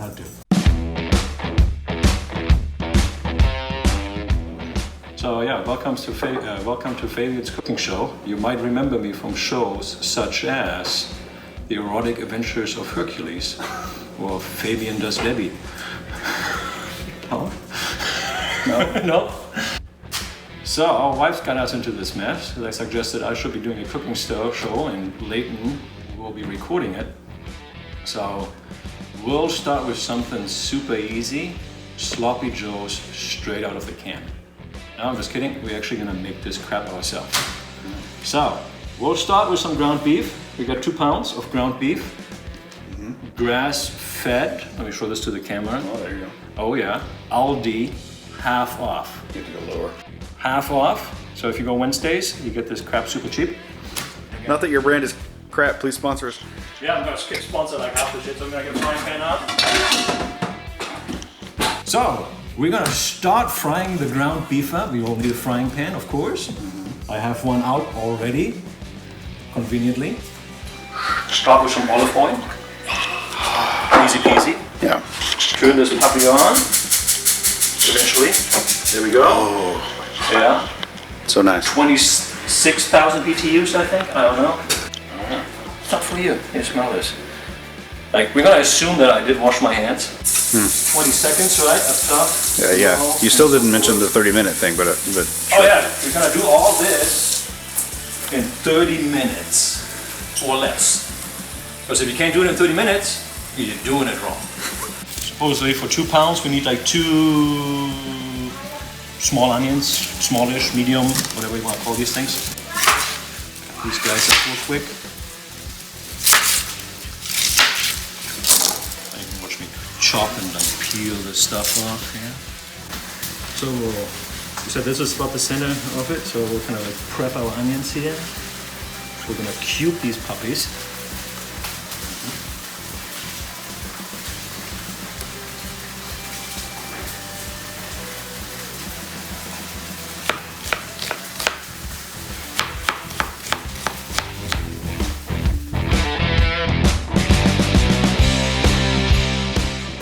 that do? So yeah, welcome to Fabian's cooking show. You might remember me from shows such as The Erotic Adventures of Hercules or Fabian Does Debbie. No? No? No? So our wives got us into this mess. They suggested I should be doing a cooking show and Leighton will be recording it. So we'll start with something super easy, sloppy joes straight out of the can. No, I'm just kidding. We're actually gonna make this crap ourselves. So we'll start with some ground beef. We got 2 pounds of ground beef, grass fed. Let me show this to the camera. Oh, there you go. Oh yeah, Aldi, half off. You have to go lower. Half off. So if you go Wednesdays, you get this crap super cheap. Not that your brand is crap, please sponsor us. Yeah, I'm gonna skip sponsor like half the shit, so I'm gonna get a frying pan out. So we're gonna start frying the ground beef up. We all need a frying pan, of course. I have one out already, conveniently. Start with some olive oil. Easy peasy. Yeah. Turn this puppy on. Eventually. There we go. Oh. Yeah. So nice. 26,000 BTUs, I think. I don't know. It's not for you. Here, smell this. Like, we're gonna assume that I did wash my hands. 20 seconds, right? Up top. Yeah. You still didn't mention the 30-minute thing, but Oh yeah, we're gonna do all this in 30 minutes or less. Because if you can't do it in 30 minutes, you're doing it wrong. Supposedly for 2 pounds, we need like 2 small onions, smallish, medium, whatever you want to call these things. These guys are real quick. You can watch me chop and like peel the stuff off here. So you said this is about the center of it, so we're gonna like prep our onions here. So we're gonna cube these puppies.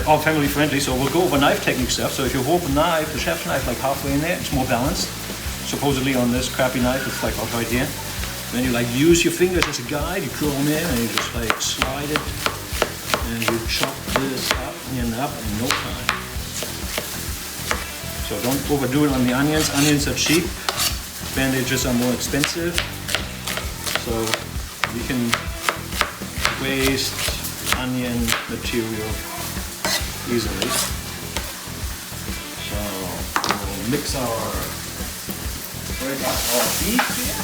All family friendly, so we'll go over knife technique stuff. So if you hold the knife, the chef's knife, like halfway in there, it's more balanced. Supposedly on this crappy knife, it's like right here. Then you like use your fingers as a guide, you curl them in and you just like slide it and you chop this up and up in no time. So don't overdo it on the onions. Onions are cheap, bandages are more expensive. So you can waste onion material easily. So we'll mix our beef here.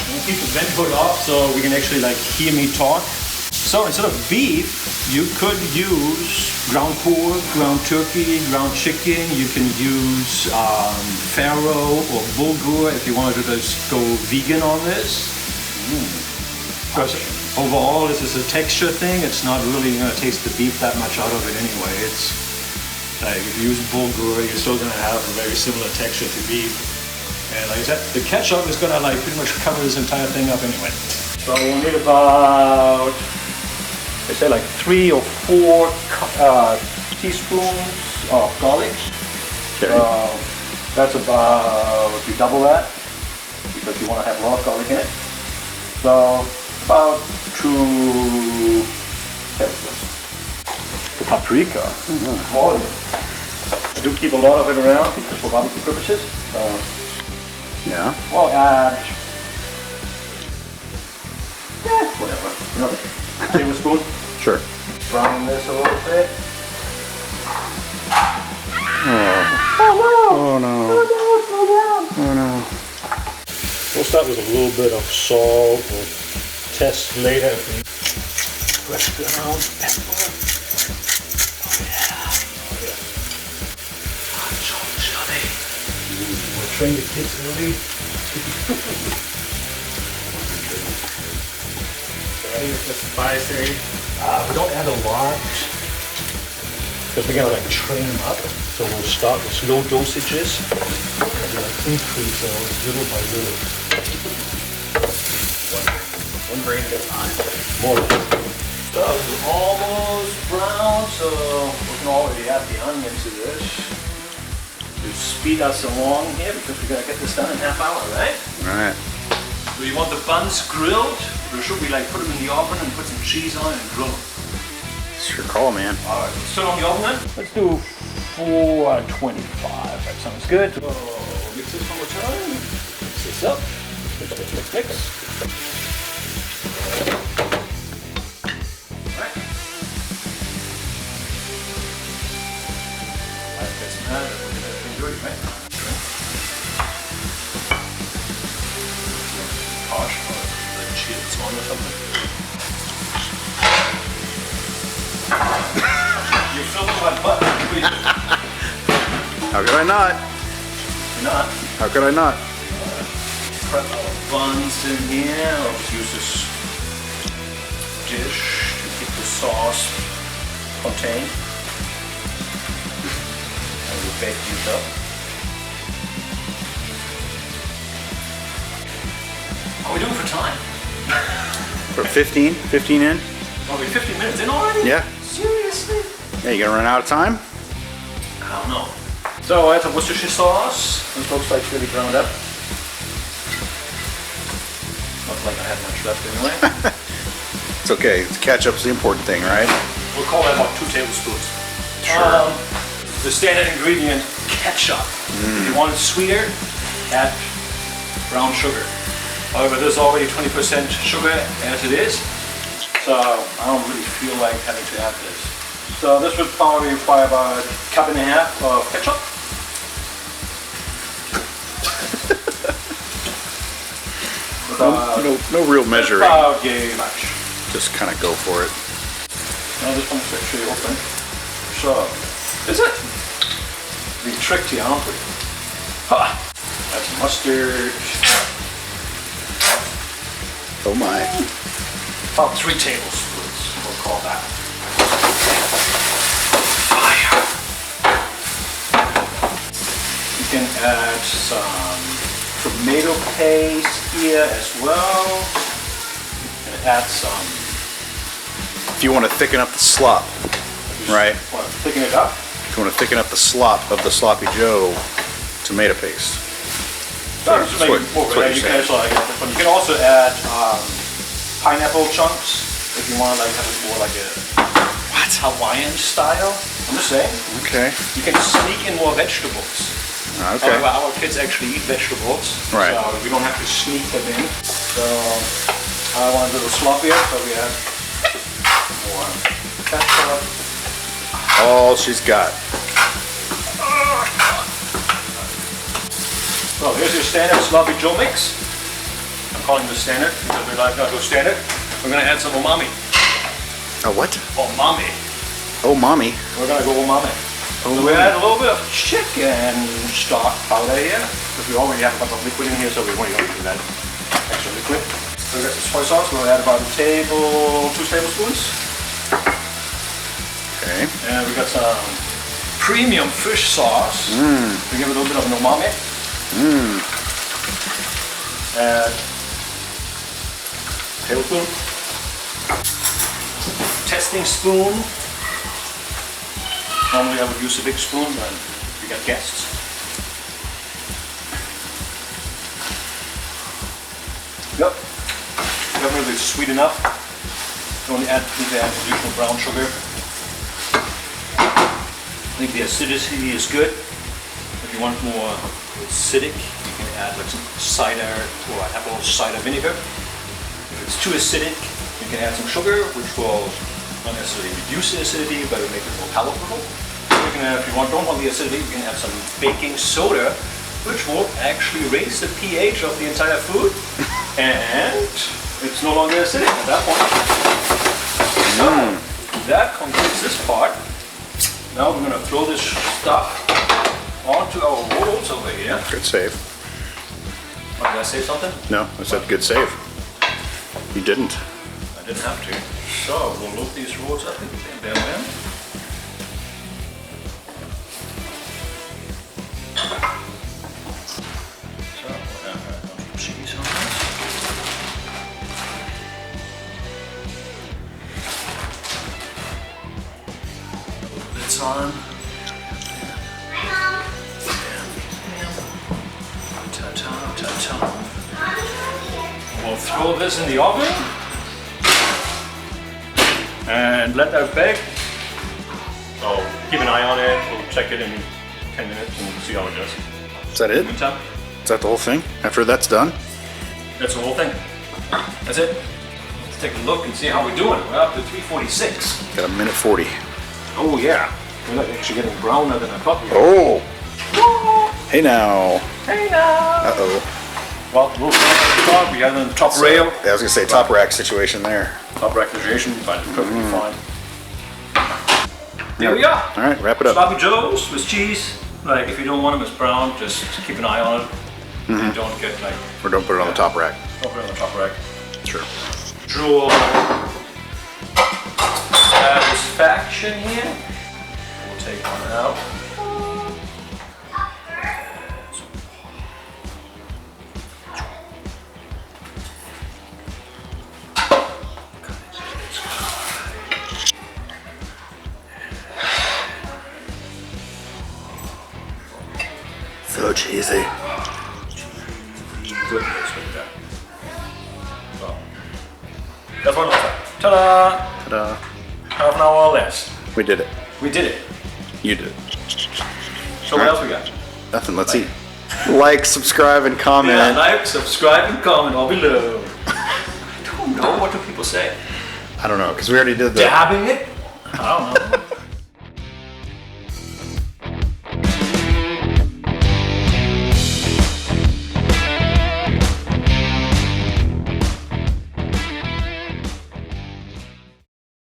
And keep the vent hood off so we can actually like hear me talk. So instead of beef, you could use ground pork, ground turkey, ground chicken. You can use farro or bulgur if you wanted to just go vegan on this. Because overall, this is a texture thing. It's not really going to taste the beef that much out of it anyway. It's like if you use bulgur, you're still going to have a very similar texture to beef. And like I said, the ketchup is going to like pretty much cover this entire thing up anyway. So we'll need about, I say like 3 or 4 teaspoons of garlic. Okay. That's about, you double that because you want to have a lot of garlic in it. So about 2 tablespoons. The paprika. Volume. I do keep a lot of it around because for barbecue purposes. Yeah. We'll add, whatever, another tablespoon. Sure. Brown this a little bit. Oh no. Oh no. We'll start with a little bit of salt. We'll test later if we press ground pepper. Oh yeah. Johnny. We'll train the kids early. It's just spicy. We don't add a lot because we're gonna like train them up. So we'll start with slow dosages and like increase those little by little. One grain at a time. More. So we're almost we can already add the onion to this to speed us along here because we gotta get this done in half hour, right? Alright. Do you want the buns grilled, or should we like put them in the oven and put some cheese on and grill them? It's your call, man. All right, let's turn on the oven then. Let's do 425. That sounds good. So mix this one more time. Mix this up. Mix. All right. That's not. We're gonna enjoy it, right? Gosh, the cheese on or something. You're filming my butt. How could I not? You're not. How could I not? Prep our buns in here. I'll just use this dish to keep the sauce contained. And we'll bake these up. How are we doing for time? For 15? 15 in? Are we 15 minutes in already? Yeah. Seriously? Yeah, you gonna run out of time? I don't know. So I have some Worcestershire sauce. This looks like really ground up. Not like I have much left anyway. It's okay. Ketchup's the important thing, right? We'll call that about 2 tablespoons. Sure. The standard ingredient, ketchup. If you want it sweeter, add brown sugar. However, there's already 20% sugar as it is, so I don't really feel like having to add this. So this would probably require about a cup and a half of ketchup. No real measuring. About yay much. Just kind of go for it. Now this one's actually open. So, is it? We tricked you, aren't we? Ha! That's mustard. Oh my. About 3 tablespoons, we'll call that. Fire. You can add some tomato paste here as well. And add some. If you want to thicken up the slop, right? Want to thicken it up? If you want to thicken up the slop of the Sloppy Joe tomato paste. That's That's what you you're can saying. you can also add pineapple chunks if you want to like have it more like a Hawaiian style. I'm just saying. Okay. You can sneak in more vegetables. Okay. Our kids actually eat vegetables, Right. so we don't have to sneak them in. So I want a little sloppier, so we add more ketchup. All she's got. So here's your standard sloppy Joe mix. I'm calling this standard because we like to go standard. We're gonna add some umami. Oh, what? Umami. Oh, mommy. We're gonna go umami. So we add a little bit of chicken stock powder here because we already have a bunch of liquid in here, so we won't even do that extra liquid. So we got some soy sauce. We'll add about 2 tablespoons. Okay. And we got some premium fish sauce. We give it a little bit of an umami. Add tablespoon. Testing spoon. Normally I would use a big spoon, but we got guests. Yep. Definitely sweet enough. Don't need to add additional brown sugar. I think the acidity is good. If you want more acidic, you can add like some cider or apple cider vinegar. If it's too acidic, you can add some sugar, which will not necessarily reduce the acidity, but it'll make it more palatable. You can add, if you don't want the acidity, you can add some baking soda, which will actually raise the pH of the entire food, and it's no longer acidic at that point. So that completes this part. Now we're going to throw this stuff onto our rolls over here. Good save. Oh, did I say something? No, I said good save. You didn't. I didn't have to. So we'll load these rolls up and bear them. So we'll add some cheese on this. this on. Ta-ta, ta-ta. We'll throw this in the oven and let that bake. So keep an eye on it. We'll check it in 10 minutes and we'll see how it does. Is that it? Meantime, Is that the whole thing? After that's done? that's the whole thing. That's it. Let's take a look and see how we're doing. We're up to 346. Got a minute 40. Oh yeah. We're not actually getting browner than I thought we were. Oh! Hey now. Hey now. Uh-oh. Well, we'll start. We got on the top rail. Yeah, I was gonna say top rack situation there. Top refrigeration, but perfectly fine. There we are. All right, wrap it up. Sloppy Joes with cheese. Like if you don't want them as brown, just keep an eye on it. And don't get like. Or don't put it on the top rack. Don't put it on the top rack. Sure. Draw satisfaction here. We'll take one out. So cheesy. Goodness with that. So, that's one last time. Ta-da! Ta-da. Half an hour or less. We did it. We did it. You did it. So what else we got? Nothing. Let's eat. Like, subscribe, and comment. Yeah, like, subscribe, and comment all below. I don't know. What do people say? I don't know, because we already did the... Dabbing it? I don't know.